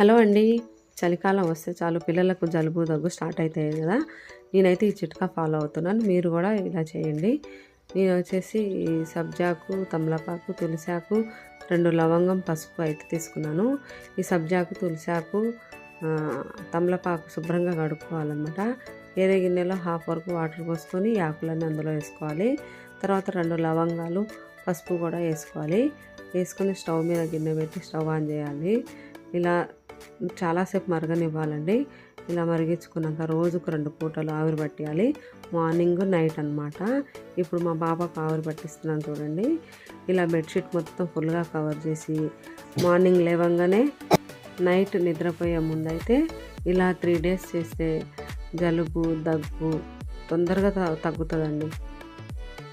Hello అండి. చలికాలం వస్తే చాలు పిల్లలకు జలుబు, దగ్గు స్టార్ట్ అయితాయి కదా! నేనైతే ఈ చిట్కా ఫాలో అవుతున్నాను. మీరు కూడా ఇలా చేయండి. నేను వచ్చేసి సబ్జాకు, తమలపాకు, తులసాకు, 2 లవంగం, పసుపు అయితే తీసుకున్నాను. ఈ సబ్జాకు, తులసాకు, తమలపాకు శుభ్రంగా కడుక్కోవాలన్నమాట. వేరే గిన్నెలో హాఫ్ వరకు వాటర్ పోసుకొని ఈ ఆకులన్నీ అందులో వేసుకోవాలి. తర్వాత 2 లవంగాలు, పసుపు కూడా వేసుకోవాలి. వేసుకొని స్టవ్ మీద గిన్నె పెట్టి స్టవ్ ఆన్ చేయాలి. ఇలా చాలాసేపు మరగనివ్వాలండి. ఇలా మరిగించుకున్నాక రోజుకు 2 పూటలు ఆవిరి పట్టియాలి. మార్నింగ్, నైట్ అనమాట. ఇప్పుడు మా బాబాకు ఆవిరి పట్టిస్తున్నాను చూడండి. ఇలా బెడ్షీట్ మొత్తం ఫుల్గా కవర్ చేసి మార్నింగ్ లేవంగానే నైట్ నిద్రపోయే ముందైతే ఇలా 3 డేస్ చేస్తే జలుబు, దగ్గు తొందరగా తగ్గుతుందండి.